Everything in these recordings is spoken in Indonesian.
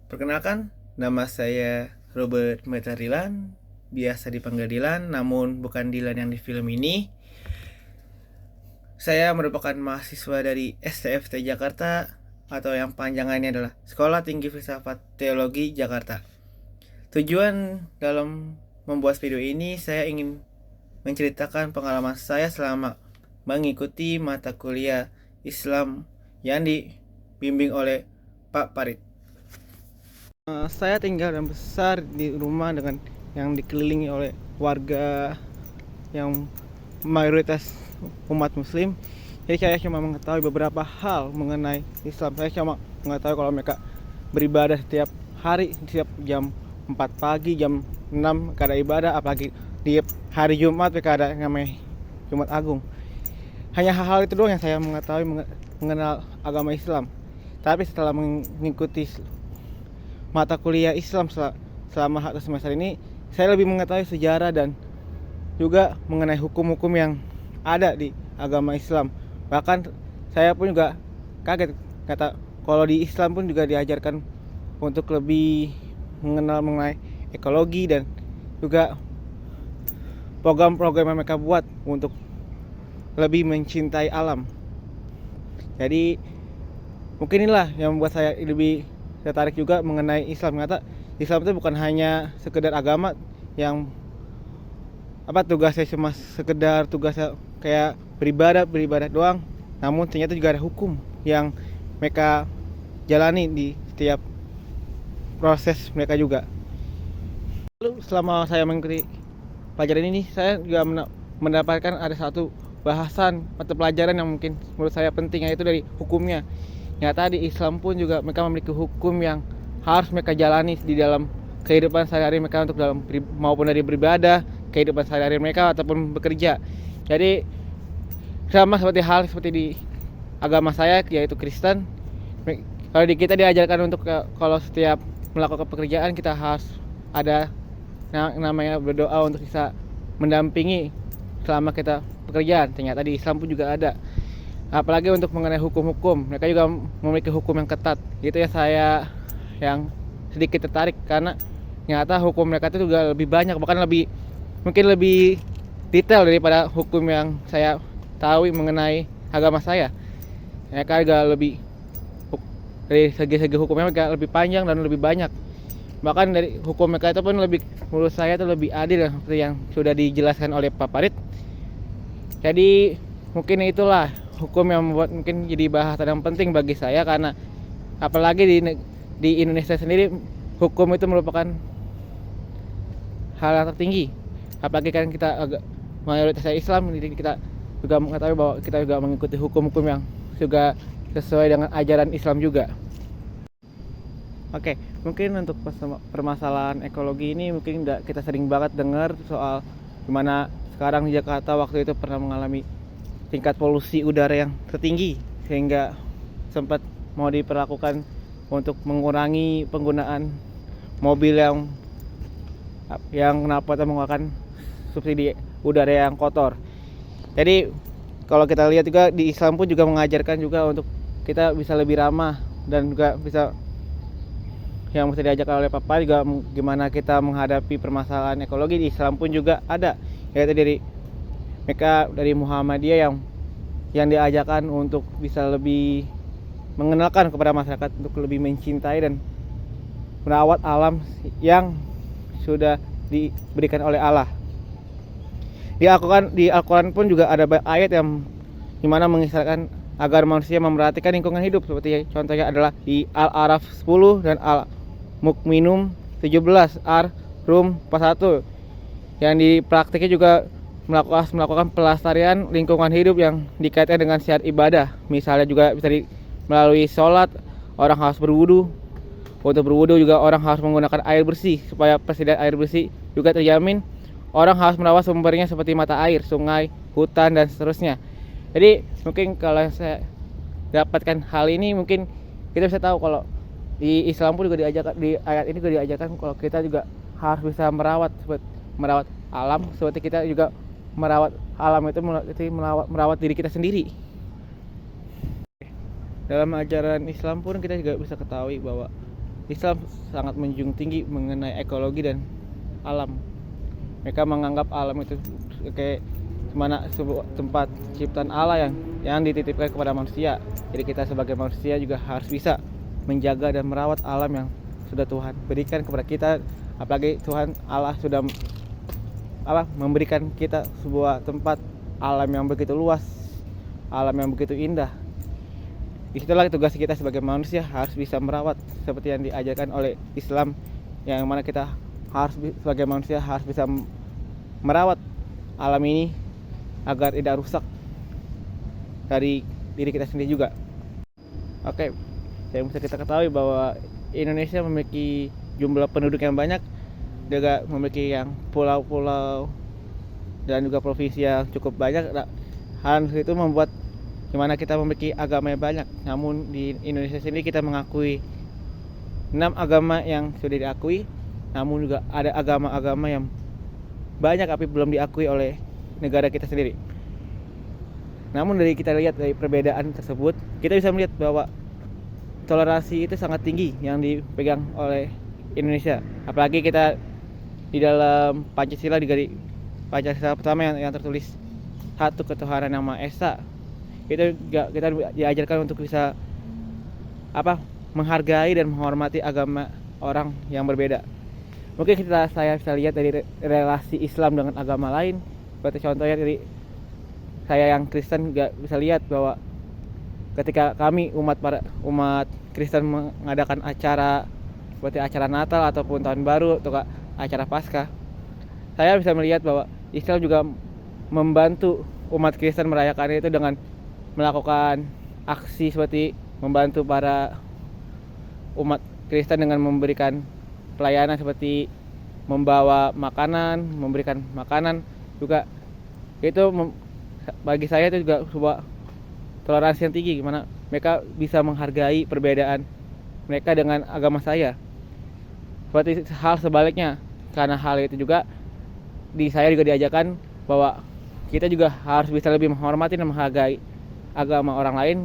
Perkenalkan, nama saya Robert Metarilan, biasa dipanggil Dilan, namun bukan Dilan yang di film ini. Saya merupakan mahasiswa dari STFT Jakarta, atau yang panjangannya adalah Sekolah Tinggi Filsafat Teologi Jakarta. Tujuan dalam membuat video ini, saya ingin menceritakan pengalaman saya selama mengikuti mata kuliah Islam yang dibimbing oleh Pak Parit. Saya tinggal dan besar di rumah dengan yang dikelilingi oleh warga yang mayoritas umat muslim. Jadi saya cuma mengetahui beberapa hal mengenai Islam. Saya cuma mengetahui kalau mereka beribadah setiap hari, setiap jam 4 pagi, jam 6 mereka ada ibadah, apalagi di hari Jumat mereka ada namanya Jumat Agung. Hanya hal-hal itu doang yang saya mengetahui mengenal agama Islam. Tapi setelah mengikuti mata kuliah Islam selama 1 semester ini, saya lebih mengetahui sejarah dan juga mengenai hukum-hukum yang ada di agama Islam. Bahkan saya pun juga kaget, kata kalau di Islam pun juga diajarkan untuk lebih mengenal mengenai ekologi dan juga program-program yang mereka buat untuk lebih mencintai alam. Jadi mungkin inilah yang membuat saya lebih tertarik juga mengenai Islam. Ternyata Islam itu bukan hanya sekedar agama yang tugasnya cuma sekedar tugasnya kayak beribadah doang, namun ternyata juga ada hukum yang mereka jalani di setiap proses mereka juga. Lalu selama saya mengikuti pelajaran ini, saya juga mendapatkan ada satu bahasan atau pelajaran yang mungkin menurut saya penting, yaitu dari hukumnya. Nyata di Islam pun juga mereka memiliki hukum yang harus mereka jalani di dalam kehidupan sehari-hari mereka, untuk dalam maupun dari beribadah, kehidupan sehari-hari mereka ataupun bekerja. Jadi sama seperti di agama saya, yaitu Kristen. Kalau di kita diajarkan untuk kalau setiap melakukan pekerjaan kita harus ada namanya berdoa untuk bisa mendampingi selama kita pekerjaan. Ternyata di Islam pun juga ada. Apalagi untuk mengenai hukum-hukum, mereka juga memiliki hukum yang ketat. Itu ya saya yang sedikit tertarik, karena nyata hukum mereka itu juga lebih banyak, bahkan mungkin lebih detail daripada hukum yang saya tahu mengenai agama saya. Mereka juga lebih dari segi-segi hukumnya mereka lebih panjang dan lebih banyak. Bahkan dari hukum mereka itu pun lebih, menurut saya itu lebih adil, seperti yang sudah dijelaskan oleh Pak Parit. Jadi mungkin itulah hukum yang membuat mungkin jadi bahasan yang penting bagi saya, karena apalagi di Indonesia sendiri hukum itu merupakan hal yang tertinggi. Apalagi kan kita agak mayoritas Islam, jadi kita juga mengetahui bahwa kita juga mengikuti hukum-hukum yang juga sesuai dengan ajaran Islam juga. Oke, mungkin untuk permasalahan ekologi ini mungkin kita sering banget dengar soal gimana sekarang di Jakarta waktu itu pernah mengalami tingkat polusi udara yang tertinggi, sehingga sempat mau diperlakukan untuk mengurangi penggunaan mobil yang kenapa menggunakan subsidi udara yang kotor. Jadi kalau kita lihat juga di Islam pun juga mengajarkan juga untuk kita bisa lebih ramah, dan juga bisa yang mesti diajarkan oleh Papa juga gimana kita menghadapi permasalahan ekologi. Di Islam pun juga ada, yaitu dari Muhammadiyah yang diajarkan untuk bisa lebih mengenalkan kepada masyarakat untuk lebih mencintai dan merawat alam yang sudah diberikan oleh Allah. Di Al-Quran pun juga ada ayat yang dimana mengisyaratkan agar manusia memperhatikan lingkungan hidup, seperti contohnya adalah di Al-Araf 10 dan Al-Mu'minun 17, Ar-Rum 41, yang di praktiknya juga melakukan pelestarian lingkungan hidup yang dikaitkan dengan syiar ibadah. Misalnya juga bisa melalui sholat, orang harus berwudu. Untuk berwudu juga orang harus menggunakan air bersih, supaya persediaan air bersih juga terjamin. Orang harus merawat sumbernya seperti mata air, sungai, hutan, dan seterusnya. Jadi mungkin kalau saya dapatkan hal ini, mungkin kita bisa tahu kalau di Islam pun juga diajarkan, di ayat ini juga diajarkan kalau kita juga harus bisa merawat alam, seperti kita juga merawat alam itu merawat diri kita sendiri. Dalam ajaran Islam pun kita juga bisa ketahui bahwa Islam sangat menjunjung tinggi mengenai ekologi dan alam. Mereka menganggap alam itu kayak mana sebuah tempat ciptaan Allah yang dititipkan kepada manusia. Jadi kita sebagai manusia juga harus bisa menjaga dan merawat alam yang sudah Tuhan berikan kepada kita. Apalagi Tuhan Allah sudah memberikan kita sebuah tempat alam yang begitu luas, alam yang begitu indah. Disitulah tugas kita sebagai manusia, harus bisa merawat seperti yang diajarkan oleh Islam, yang mana kita harus sebagai manusia harus bisa merawat alam ini agar tidak rusak dari diri kita sendiri juga. Oke, yang bisa kita ketahui bahwa Indonesia memiliki jumlah penduduk yang banyak, juga memiliki yang pulau-pulau dan juga provinsi yang cukup banyak. Hal itu membuat dimana kita memiliki agama yang banyak. Namun di Indonesia sendiri kita mengakui 6 agama yang sudah diakui, namun juga ada agama-agama yang banyak tapi belum diakui oleh negara kita sendiri. Namun dari kita lihat dari perbedaan tersebut, kita bisa melihat bahwa toleransi itu sangat tinggi yang dipegang oleh Indonesia. Apalagi kita di dalam Pancasila, di Pancasila pertama yang tertulis satu ketuhanan yang Maha Esa. Itu kita diajarkan untuk bisa menghargai dan menghormati agama orang yang berbeda. Mungkin saya bisa lihat dari relasi Islam dengan agama lain. Seperti contohnya dari saya yang Kristen juga bisa lihat bahwa ketika kami umat Kristen mengadakan acara seperti acara Natal ataupun Tahun Baru atau acara Paskah, saya bisa melihat bahwa Islam juga membantu umat Kristen merayakan itu dengan melakukan aksi seperti membantu para umat Kristen dengan memberikan pelayanan seperti membawa makanan, memberikan makanan juga. Itu bagi saya itu juga sebuah toleransi yang tinggi, gimana mereka bisa menghargai perbedaan mereka dengan agama saya. Seperti hal sebaliknya, karena hal itu juga saya juga diajarkan bahwa kita juga harus bisa lebih menghormati dan menghargai agama orang lain.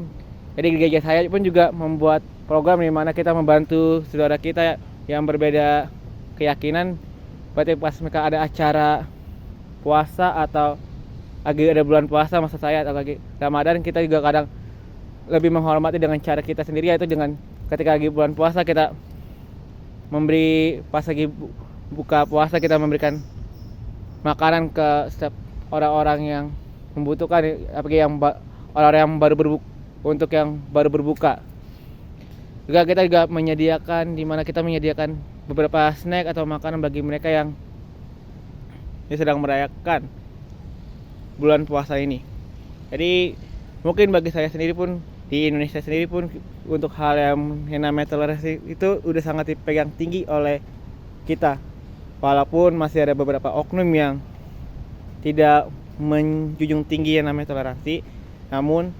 Jadi gereja saya pun juga membuat program di mana kita membantu saudara kita yang berbeda keyakinan. Berarti pas mereka ada acara puasa atau lagi ada bulan puasa masa saya atau lagi Ramadan, kita juga kadang lebih menghormati dengan cara kita sendiri, yaitu dengan ketika lagi bulan puasa kita memberi, pas lagi buka puasa kita memberikan makanan ke setiap orang-orang yang membutuhkan, apalagi yang orang yang baru berbuka, untuk yang baru berbuka. Juga kita juga menyediakan, di mana kita menyediakan beberapa snack atau makanan bagi mereka yang sedang merayakan bulan puasa ini. Jadi mungkin bagi saya sendiri pun, di Indonesia sendiri pun, untuk hal yang namanya toleransi itu udah sangat dipegang tinggi oleh kita. Walaupun masih ada beberapa oknum yang tidak menjunjung tinggi yang namanya toleransi, namun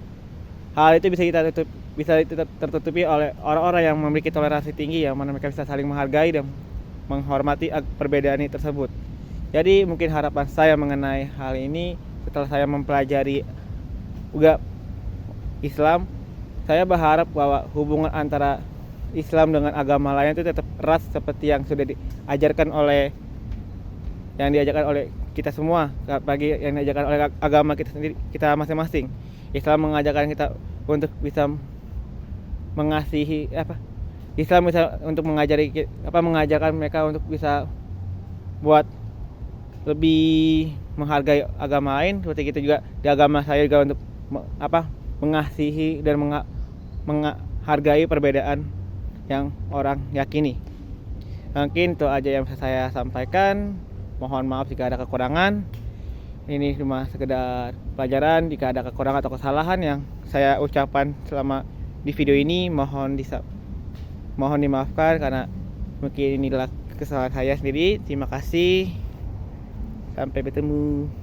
hal itu bisa tertutupi oleh orang-orang yang memiliki toleransi tinggi, yang mana mereka bisa saling menghargai dan menghormati perbedaan ini tersebut. Jadi mungkin harapan saya mengenai hal ini, setelah saya mempelajari juga Islam, saya berharap bahwa hubungan antara Islam dengan agama lain itu tetap erat seperti yang sudah diajarkan oleh kita semua, bagi yang diajarkan oleh agama kita sendiri, kita masing-masing. Islam mengajarkan kita untuk bisa mengasihi Islam bisa untuk mengajarkan mereka untuk bisa buat lebih menghargai agama lain. Seperti itu juga di agama saya juga untuk mengasihi dan menghargai perbedaan yang orang yakini. Mungkin itu aja yang bisa saya sampaikan. Mohon maaf jika ada kekurangan. Ini cuma sekedar pelajaran. Jika ada kekurangan atau kesalahan yang saya ucapkan selama di video ini, mohon dimaafkan karena mungkin inilah kesalahan saya sendiri. Terima kasih. Sampai bertemu.